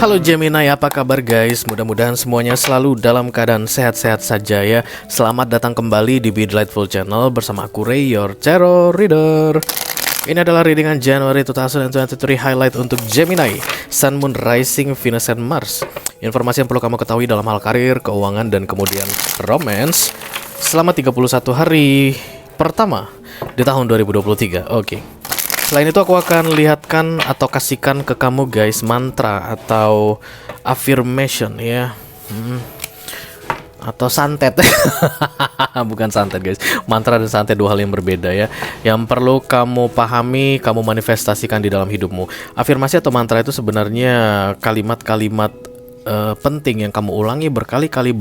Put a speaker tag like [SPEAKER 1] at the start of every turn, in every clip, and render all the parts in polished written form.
[SPEAKER 1] Halo Gemini, apa kabar guys? Mudah-mudahan semuanya selalu dalam keadaan sehat-sehat saja ya. Selamat datang kembali di Be Delightful Channel bersama aku Ray, your Tarot Reader. Ini adalah readingan Januari 2023 highlight untuk Gemini, Sun, Moon, Rising, Venus, and Mars. Informasi yang perlu kamu ketahui dalam hal karir, keuangan, dan kemudian romance selama 31 hari pertama di tahun 2023. Oke. Selain itu aku akan lihatkan atau kasihkan ke kamu guys mantra atau affirmation ya. Atau santet. Bukan santet guys. Mantra dan santet dua hal yang berbeda ya. Yang perlu kamu pahami, kamu manifestasikan di dalam hidupmu. Afirmasi atau mantra itu sebenarnya kalimat-kalimat penting yang kamu ulangi berkali-kali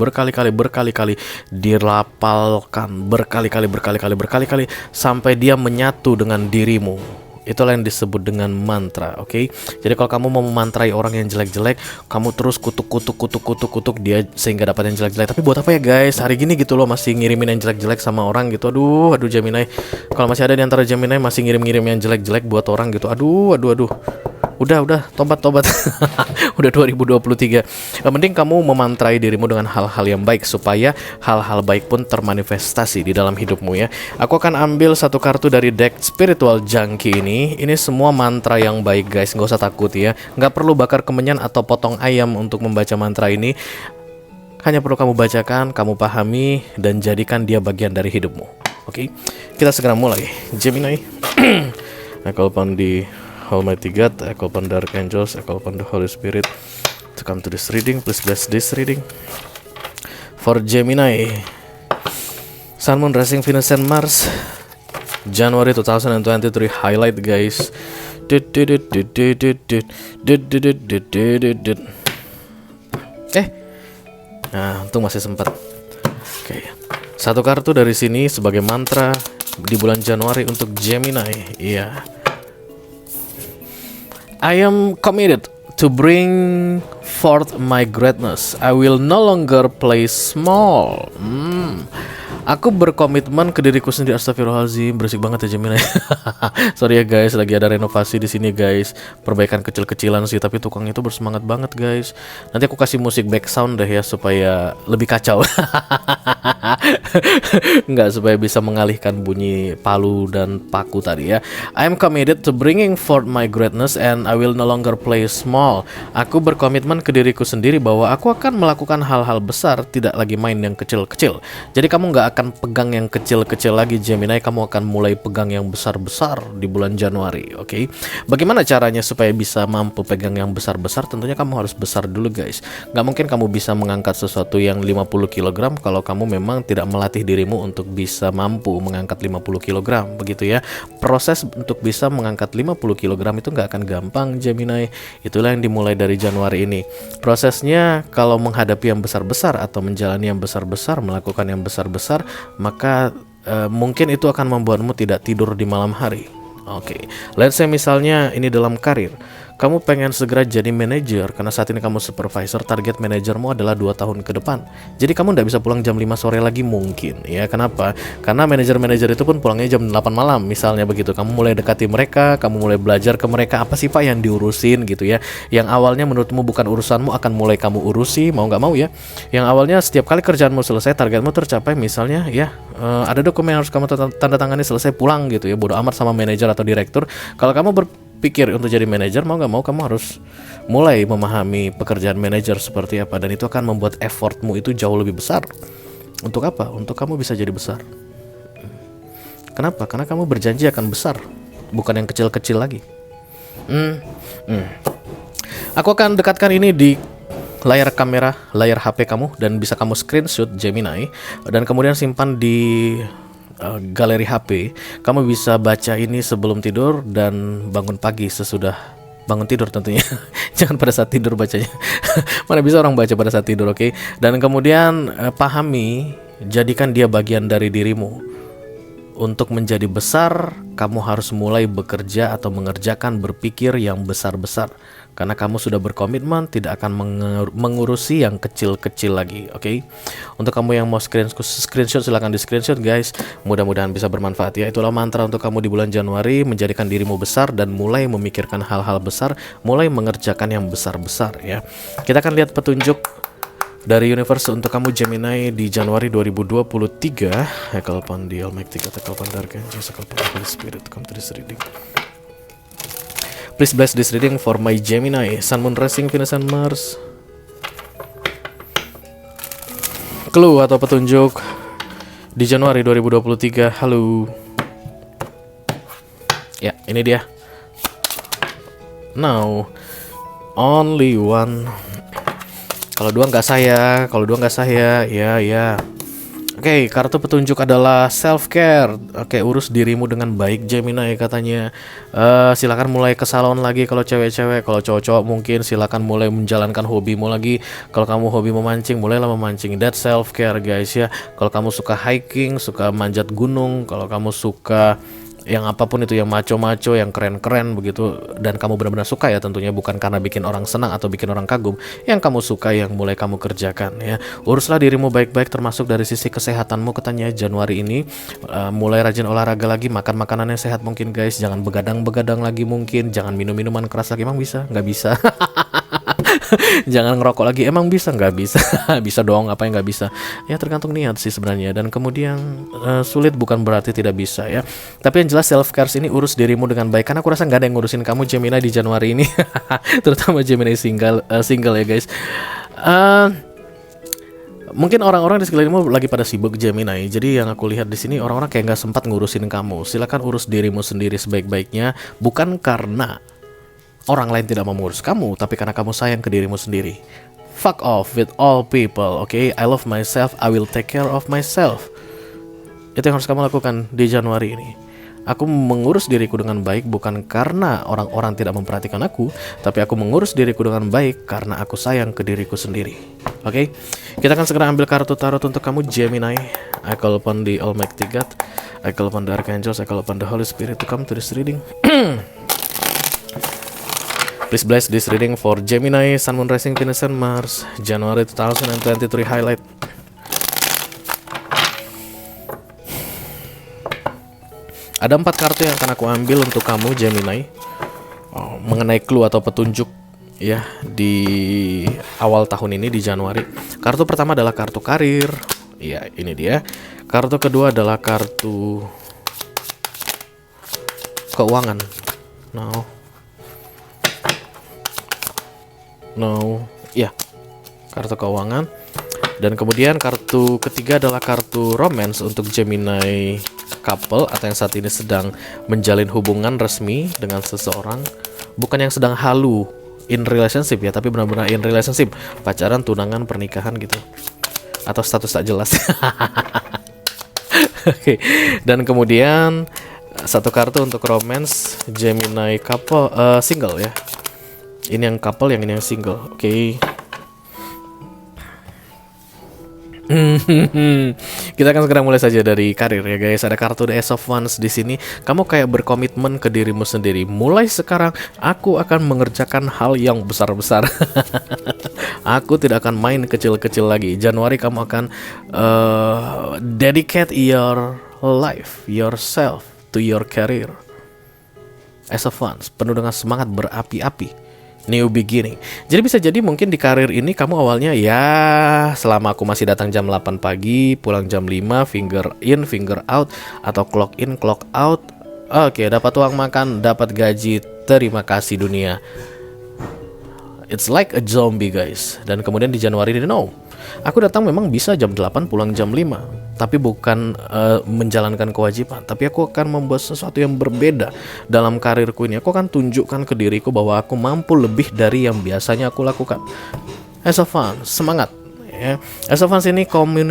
[SPEAKER 1] dilapalkan berkali-kali sampai dia menyatu dengan dirimu. Itulah yang disebut dengan mantra, oke? Jadi kalau kamu mau memantrai orang yang jelek-jelek, kamu terus kutuk dia sehingga dapat yang jelek-jelek. Tapi buat apa ya guys? Hari gini gitu loh masih ngirimin yang jelek-jelek sama orang gitu. Aduh Gemini. Kalau masih ada di antara Gemini masih ngirim-ngirim yang jelek-jelek buat orang gitu. Aduh. Udah, tobat. Udah 2023. Yang penting kamu memantrai dirimu dengan hal-hal yang baik supaya hal-hal baik pun termanifestasi di dalam hidupmu ya. Aku akan ambil satu kartu dari deck Spiritual Junkie ini. Ini semua mantra yang baik guys, nggak usah takut ya. Nggak perlu bakar kemenyan atau potong ayam untuk membaca mantra ini. Hanya perlu kamu bacakan, kamu pahami, dan jadikan dia bagian dari hidupmu. Oke, kita segera mulai. Gemini. Aku open di Almighty God, I call upon Dark Angels, I call upon the Holy Spirit to come to this reading. Please bless this reading for Gemini, Sun, Moon, Rising, Venus, and Mars, January 2023 highlight guys. Nah, untung masih sempat. Oke. Satu kartu dari sini sebagai mantra di bulan Januari untuk Gemini. Iya. I am committed to bring forth my greatness. I will no longer play small. Aku berkomitmen ke diriku sendiri. Astagfirullahaladzim, berisik banget ya Gemini. Sorry ya guys, lagi ada renovasi di sini guys. Perbaikan kecil-kecilan sih, tapi tukang itu bersemangat banget guys. Nanti aku kasih musik background deh ya supaya lebih kacau. Enggak, supaya bisa mengalihkan bunyi palu dan paku tadi ya. I am committed to bringing forth my greatness and I will no longer play small. Aku berkomitmen ke diriku sendiri bahwa aku akan melakukan hal-hal besar, tidak lagi main yang kecil-kecil. Jadi kamu nggak akan pegang yang kecil-kecil lagi Gemini, kamu akan mulai pegang yang besar-besar di bulan Januari, oke? Bagaimana caranya supaya bisa mampu pegang yang besar-besar? Tentunya kamu harus besar dulu guys. Nggak mungkin kamu bisa mengangkat sesuatu yang 50 kg kalau kamu memang tidak melatih dirimu untuk bisa mampu mengangkat 50 kg, begitu ya. Proses untuk bisa mengangkat 50 kg itu nggak akan gampang Gemini. Itulah yang dimulai dari Januari ini. Prosesnya kalau menghadapi yang besar-besar atau menjalani yang besar-besar, melakukan yang besar-besar, maka mungkin itu akan membuatmu tidak tidur di malam hari. Oke, let's say misalnya ini dalam karir. Kamu pengen segera jadi manajer karena saat ini kamu supervisor, target manajermu adalah 2 tahun ke depan. Jadi kamu nggak bisa pulang jam 5 sore lagi mungkin ya. Kenapa? Karena manajer-manajer itu pun pulangnya jam 8 malam misalnya begitu. Kamu mulai dekati mereka, kamu mulai belajar ke mereka apa sih Pak yang diurusin gitu ya. Yang awalnya menurutmu bukan urusanmu akan mulai kamu urusi, mau nggak mau ya. Yang awalnya setiap kali kerjaanmu selesai, targetmu tercapai misalnya ya, ada dokumen yang harus kamu tanda tangani selesai, pulang gitu ya. Bodo amat sama manajer atau direktur. Kalau kamu berpikir untuk jadi manajer, mau nggak mau kamu harus mulai memahami pekerjaan manajer seperti apa, dan itu akan membuat effortmu itu jauh lebih besar. Untuk apa? Untuk kamu bisa jadi besar. Kenapa? Karena kamu berjanji akan besar, bukan yang kecil-kecil lagi. Aku akan dekatkan ini di layar kamera, layar HP kamu, dan bisa kamu screenshot Gemini dan kemudian simpan di galeri HP. Kamu bisa baca ini sebelum tidur dan bangun pagi sesudah bangun tidur tentunya. Jangan pada saat tidur bacanya. Mana bisa orang baca pada saat tidur, oke? Dan kemudian pahami, jadikan dia bagian dari dirimu untuk menjadi besar, kamu harus mulai bekerja atau mengerjakan berpikir yang besar-besar. Karena kamu sudah berkomitmen tidak akan mengurusi yang kecil-kecil lagi, oke? Untuk kamu yang mau screenshot, silahkan di screenshot guys. Mudah-mudahan bisa bermanfaat ya. Itulah mantra untuk kamu di bulan Januari, menjadikan dirimu besar dan mulai memikirkan hal-hal besar, mulai mengerjakan yang besar-besar ya. Kita akan lihat petunjuk dari universe untuk kamu Gemini di Januari 2023. I call upon the Almighty God, I call upon the Archangels, I call upon the Holy Spirit to come to this reading. Please bless this reading for my Gemini, Sun, Moon, Rising, Venus, and Mars. Clue atau petunjuk di Januari 2023. Halo. Ya, ini dia. Now, only one. Kalau dua nggak saya, ya. Oke, kartu petunjuk adalah self care. Oke, urus dirimu dengan baik Gemini katanya. Silakan mulai ke salon lagi kalau cewek-cewek, kalau cowok-cowok mungkin silakan mulai menjalankan hobimu lagi. Kalau kamu hobi memancing, mulailah memancing. That self care guys ya. Kalau kamu suka hiking, suka manjat gunung, kalau kamu suka yang apapun itu, yang maco-maco, yang keren-keren begitu, dan kamu benar-benar suka ya, tentunya bukan karena bikin orang senang atau bikin orang kagum, yang kamu suka, yang mulai kamu kerjakan ya. Uruslah dirimu baik-baik, termasuk dari sisi kesehatanmu katanya Januari ini. Mulai rajin olahraga lagi, makan makanan yang sehat mungkin guys, jangan begadang-begadang lagi mungkin, jangan minum minuman keras lagi. Emang bisa? Nggak bisa. Jangan ngerokok lagi, emang bisa? Nggak bisa. Bisa dong, apa yang nggak bisa ya, tergantung niat sih sebenarnya. Dan kemudian sulit bukan berarti tidak bisa ya, tapi yang jelas self care ini urus dirimu dengan baik, karena aku rasa nggak ada yang ngurusin kamu Gemini di Januari ini. Terutama Gemini single ya guys. Mungkin orang-orang di sekelilingmu lagi pada sibuk Gemini, jadi yang aku lihat di sini orang-orang kayak nggak sempat ngurusin kamu. Silakan urus dirimu sendiri sebaik-baiknya, bukan karena orang lain tidak mau mengurus kamu, tapi karena kamu sayang ke dirimu sendiri. Fuck off with all people, okay? I love myself, I will take care of myself. Itu yang harus kamu lakukan di Januari ini. Aku mengurus diriku dengan baik bukan karena orang-orang tidak memperhatikan aku, tapi aku mengurus diriku dengan baik karena aku sayang ke diriku sendiri. Oke? Kita akan segera ambil kartu tarot untuk kamu Gemini. I call upon the Almighty God, I call upon the Archangels, I call upon the Holy Spirit to come to this reading. Please bless this reading for Gemini, Sun, Moon, Rising, Venus, and Mars, January 2023 highlight. Ada 4 kartu yang akan aku ambil untuk kamu Gemini, mengenai clue atau petunjuk ya di awal tahun ini di Januari. Kartu pertama adalah kartu karir. Ya, ini dia. Kartu kedua adalah kartu keuangan. Ya, kartu keuangan. Dan kemudian kartu ketiga adalah kartu romance untuk Gemini couple, atau yang saat ini sedang menjalin hubungan resmi dengan seseorang. Bukan yang sedang halu in relationship ya, tapi benar-benar in relationship, pacaran, tunangan, pernikahan gitu, atau status tak jelas. Oke. Dan kemudian satu kartu untuk romance Gemini couple, single ya. Ini yang couple, yang ini yang single. Oke. Kita akan segera mulai saja dari karir ya guys. Ada kartu The Ace of Wands di sini. Kamu kayak berkomitmen ke dirimu sendiri. Mulai sekarang aku akan mengerjakan hal yang besar-besar. Aku tidak akan main kecil-kecil lagi. Januari kamu akan dedicate your life, yourself to your career. Ace of Wands penuh dengan semangat berapi-api. New beginning. Jadi bisa jadi mungkin di karir ini kamu awalnya ya, selama aku masih datang jam 8 pagi, pulang jam 5, finger in, finger out, atau clock in, clock out. Oke, dapat uang makan, dapat gaji, terima kasih dunia. It's like a zombie guys. Dan kemudian di Januari ini no, aku datang memang bisa jam 8, pulang jam 5, tapi bukan menjalankan kewajiban, tapi aku akan membuat sesuatu yang berbeda dalam karirku ini. Aku akan tunjukkan ke diriku bahwa aku mampu lebih dari yang biasanya aku lakukan. Ace of Wands, semangat ya. Ace of Wands ini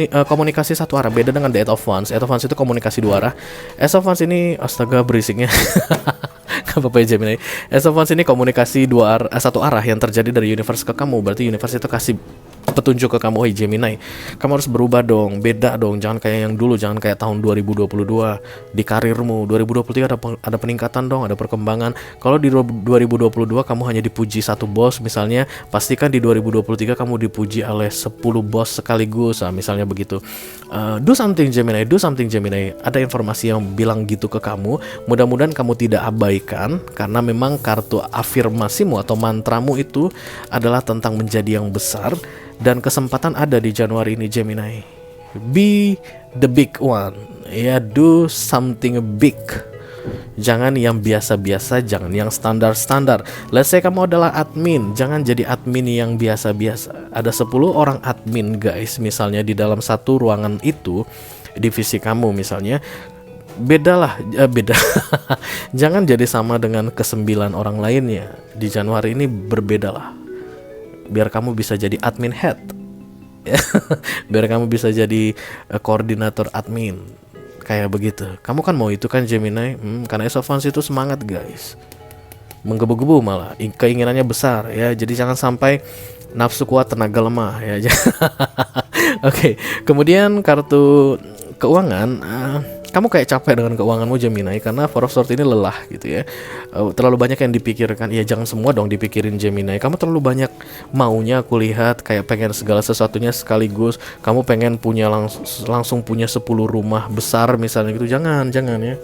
[SPEAKER 1] komunikasi satu arah, beda dengan The Eight of Wands. Eight of Wands itu komunikasi dua arah. Ace of Wands ini, astaga berisiknya. Gak apa-apa ya Gemini. Ace of Wands ini komunikasi satu arah yang terjadi dari universe ke kamu. Berarti universe itu kasih petunjuk ke kamu, hey Gemini, kamu harus berubah dong, beda dong, jangan kayak yang dulu, jangan kayak tahun 2022 di karirmu. 2023 ada peningkatan dong, ada perkembangan. Kalau di 2022 kamu hanya dipuji satu bos misalnya, pastikan di 2023 kamu dipuji oleh 10 bos sekaligus, misalnya begitu. Do something Gemini, do something Gemini. Ada informasi yang bilang gitu ke kamu, mudah-mudahan kamu tidak abaikan, karena memang kartu afirmasimu atau mantramu itu adalah tentang menjadi yang besar, dan kesempatan ada di Januari ini Gemini. Be the big one, ya, do something big. Jangan yang biasa-biasa, jangan yang standar-standar. Let's say kamu adalah admin, jangan jadi admin yang biasa-biasa. Ada 10 orang admin guys, misalnya di dalam satu ruangan itu, divisi kamu misalnya, beda. Jangan jadi sama dengan ke-9 orang lainnya. Di Januari ini berbedalah, biar kamu bisa jadi admin head. Biar kamu bisa jadi koordinator admin, kayak begitu. Kamu kan mau itu kan Gemini, karena Ace of Wands itu semangat guys, menggebu-gebu, malah keinginannya besar ya. Jadi jangan sampai nafsu kuat tenaga lemah ya. Oke, kemudian kartu keuangan, kamu kayak capek dengan keuanganmu Gemini, karena Four of Swords ini lelah gitu ya. Terlalu banyak yang dipikirkan. Ya jangan semua dong dipikirin Gemini. Kamu terlalu banyak maunya, aku lihat kayak pengen segala sesuatunya sekaligus. Kamu pengen punya langsung punya 10 rumah besar misalnya gitu. Jangan ya.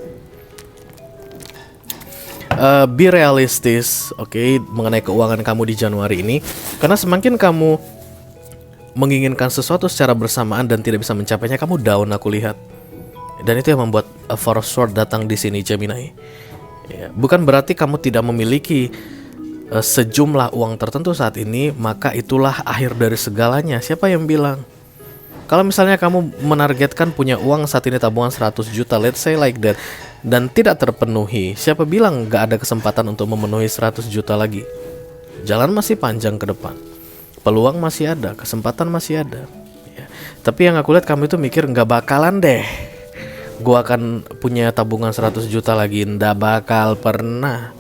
[SPEAKER 1] Be realistis, oke, mengenai keuangan kamu di Januari ini, karena semakin kamu menginginkan sesuatu secara bersamaan dan tidak bisa mencapainya, kamu down aku lihat. Dan itu yang membuat Four of Swords datang di sini Gemini. Ya, bukan berarti kamu tidak memiliki sejumlah uang tertentu saat ini, maka itulah akhir dari segalanya. Siapa yang bilang? Kalau misalnya kamu menargetkan punya uang saat ini tabungan 100 juta, let's say like that, dan tidak terpenuhi, siapa bilang gak ada kesempatan untuk memenuhi 100 juta lagi? Jalan masih panjang ke depan, peluang masih ada, kesempatan masih ada ya. Tapi yang aku lihat kamu itu mikir gak bakalan deh gua akan punya tabungan 100 juta lagi, ndak bakal pernah.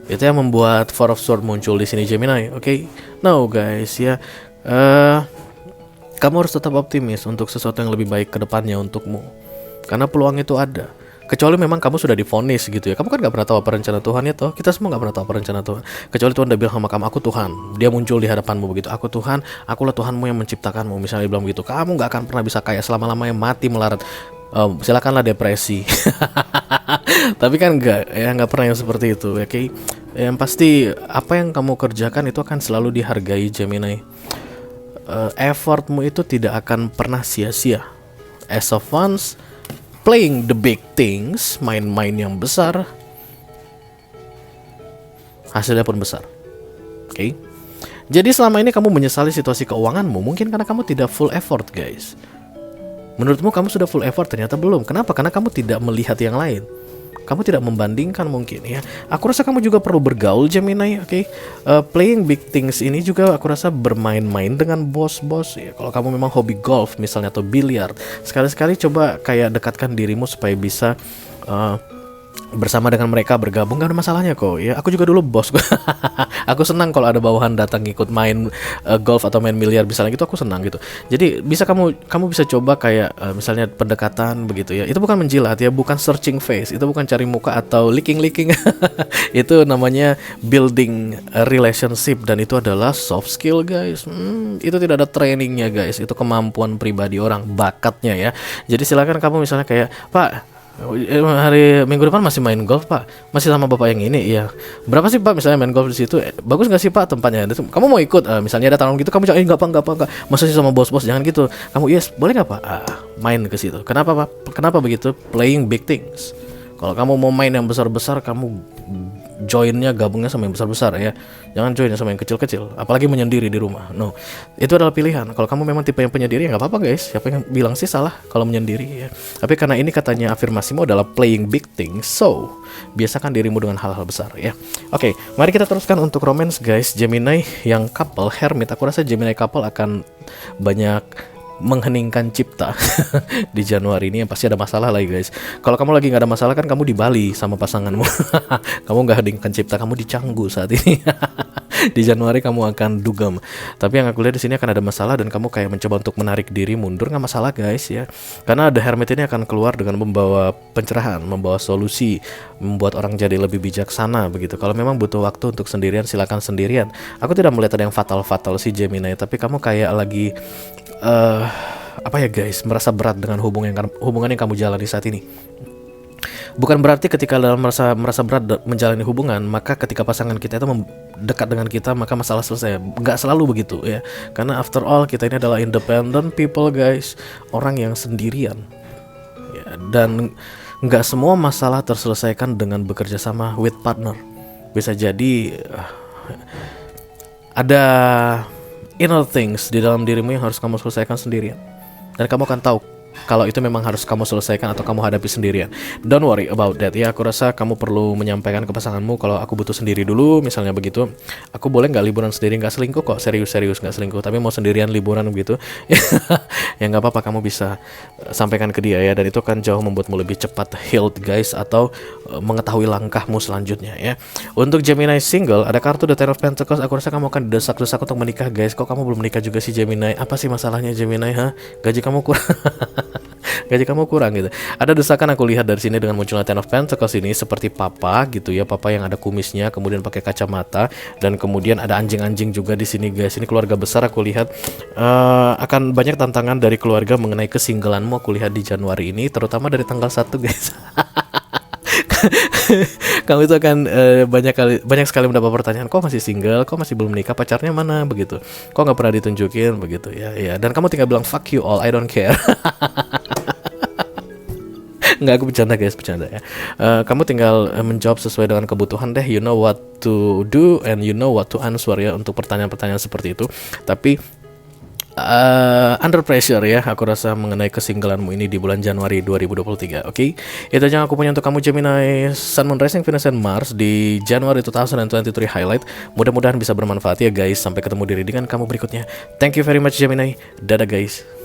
[SPEAKER 1] Itu yang membuat Four of Swords muncul di sini Gemini. Oke. No guys ya. Kamu harus tetap optimis untuk sesuatu yang lebih baik ke depannya untukmu. Karena peluang itu ada. Kecuali memang kamu sudah divonis gitu ya. Kamu kan gak pernah tahu apa rencana Tuhan ya toh. Kita semua gak pernah tahu apa rencana Tuhan. Kecuali Tuhan udah bilang sama kamu, aku Tuhan. Dia muncul di hadapanmu begitu. Aku Tuhan, akulah Tuhanmu yang menciptakanmu. Misalnya dia bilang begitu. Kamu gak akan pernah bisa kaya selama-lamanya, mati melarat. Silakanlah depresi. Tapi kan nggak pernah yang seperti itu. Oke. Yang pasti apa yang kamu kerjakan itu akan selalu dihargai Gemini. Effortmu itu tidak akan pernah sia-sia. As of Wands, playing the big things, main-main yang besar, hasilnya pun besar. Oke. Jadi selama ini kamu menyesali situasi keuanganmu mungkin karena kamu tidak full effort guys. Menurutmu kamu sudah full effort, ternyata belum. Kenapa? Karena kamu tidak melihat yang lain. Kamu tidak membandingkan mungkin ya. Aku rasa kamu juga perlu bergaul Gemini, oke? Playing big things ini juga aku rasa bermain-main dengan bos-bos ya. Kalau kamu memang hobi golf misalnya atau biliar, sekali-sekali coba kayak dekatkan dirimu supaya bisa bersama dengan mereka, bergabung, gak ada masalahnya kok ya. Aku juga dulu bos. Aku senang kalau ada bawahan datang ikut main golf atau main miliar misalnya gitu, aku senang gitu. Jadi bisa kamu bisa coba kayak misalnya pendekatan begitu ya. Itu bukan menjilat ya, bukan searching face, itu bukan cari muka atau licking. Itu namanya building a relationship, dan itu adalah soft skill guys. Itu tidak ada trainingnya guys, itu kemampuan pribadi orang, bakatnya ya. Jadi silakan kamu misalnya kayak, Pak, hari minggu depan masih main golf pak, masih sama bapak yang ini, iya. Berapa sih pak misalnya main golf di situ? Bagus nggak sih pak tempatnya? Kamu mau ikut? Misalnya ada tawaran gitu, kamu jangan nggak pak, masa sih sama bos-bos, jangan gitu. Kamu yes boleh nggak pak? Main ke situ. Kenapa pak? Kenapa begitu? Playing big things. Kalau kamu mau main yang besar-besar, kamu joinnya, gabungnya sama yang besar-besar ya. Jangan joinnya sama yang kecil-kecil, apalagi menyendiri di rumah. No, itu adalah pilihan. Kalau kamu memang tipe yang penyendiri ya nggak apa-apa guys. Siapa yang bilang sih salah kalau menyendiri ya. Tapi karena ini katanya afirmasimu adalah playing big things, so biasakan dirimu dengan hal-hal besar ya. Oke, mari kita teruskan untuk romance guys. Gemini yang couple hermit, aku rasa Gemini couple akan banyak mengheningkan cipta di Januari ini. Yang pasti ada masalah lagi guys. Kalau kamu lagi nggak ada masalah kan kamu di Bali sama pasanganmu. Kamu nggak heningkan cipta, kamu di Canggu saat ini. Di Januari kamu akan dugem. Tapi yang aku lihat di sini akan ada masalah dan kamu kayak mencoba untuk menarik diri mundur, nggak masalah guys ya. Karena The Hermit ini akan keluar dengan membawa pencerahan, membawa solusi, membuat orang jadi lebih bijaksana begitu. Kalau memang butuh waktu untuk sendirian, silakan sendirian. Aku tidak melihat ada yang fatal-fatal si Gemini, tapi kamu kayak lagi apa ya guys, merasa berat dengan hubungan yang kamu jalani saat ini. Bukan berarti ketika dalam merasa berat menjalani hubungan, maka ketika pasangan kita itu dekat dengan kita, maka masalah selesai. Nggak selalu begitu ya. Karena after all kita ini adalah independent people guys, orang yang sendirian. Ya, dan nggak semua masalah terselesaikan dengan bekerja sama with partner. Bisa jadi ada inner things di dalam dirimu yang harus kamu selesaikan sendirian. Dan kamu akan tahu kalau itu memang harus kamu selesaikan atau kamu hadapi sendirian. Don't worry about that ya. Aku rasa kamu perlu menyampaikan ke pasanganmu kalau aku butuh sendiri dulu, misalnya begitu. Aku boleh nggak liburan sendiri, nggak selingkuh kok, serius nggak selingkuh, tapi mau sendirian liburan begitu. Ya nggak apa-apa, kamu bisa sampaikan ke dia ya. Dan itu kan jauh membuatmu lebih cepat healed guys, atau mengetahui langkahmu selanjutnya ya. Untuk Gemini single, ada kartu The Ten of Pentacles. Aku rasa kamu akan desak-desak untuk menikah guys. Kok kamu belum menikah juga sih Gemini? Apa sih masalahnya Gemini? Gaji kamu kurang. Gaji kamu kurang gitu. Ada desakan aku lihat dari sini dengan munculnya Ten of Pentacles ini, seperti papa gitu ya, papa yang ada kumisnya, kemudian pakai kacamata, dan kemudian ada anjing-anjing juga di sini guys. Ini keluarga besar aku lihat. Akan banyak tantangan dari keluarga mengenai kesinggelanmu aku lihat di Januari ini, terutama dari tanggal 1 guys. Kamu itu akan banyak sekali mendapat pertanyaan, kok masih single, kok masih belum nikah, pacarnya mana begitu, kok nggak pernah ditunjukin begitu ya. Dan kamu tinggal bilang fuck you all, I don't care. Nggak, aku bercanda guys, bercanda ya. Kamu tinggal menjawab sesuai dengan kebutuhan deh. You know what to do and you know what to answer ya untuk pertanyaan-pertanyaan seperti itu. Tapi under pressure ya, aku rasa mengenai kesinggelanmu ini di bulan Januari 2023. Oke, itu aja yang aku punya untuk kamu Gemini Sun, Moon, Rising, Venus, and Mars di Januari 2023 highlight. Mudah-mudahan bisa bermanfaat ya guys. Sampai ketemu di readingan kamu berikutnya. Thank you very much Gemini. Dadah guys.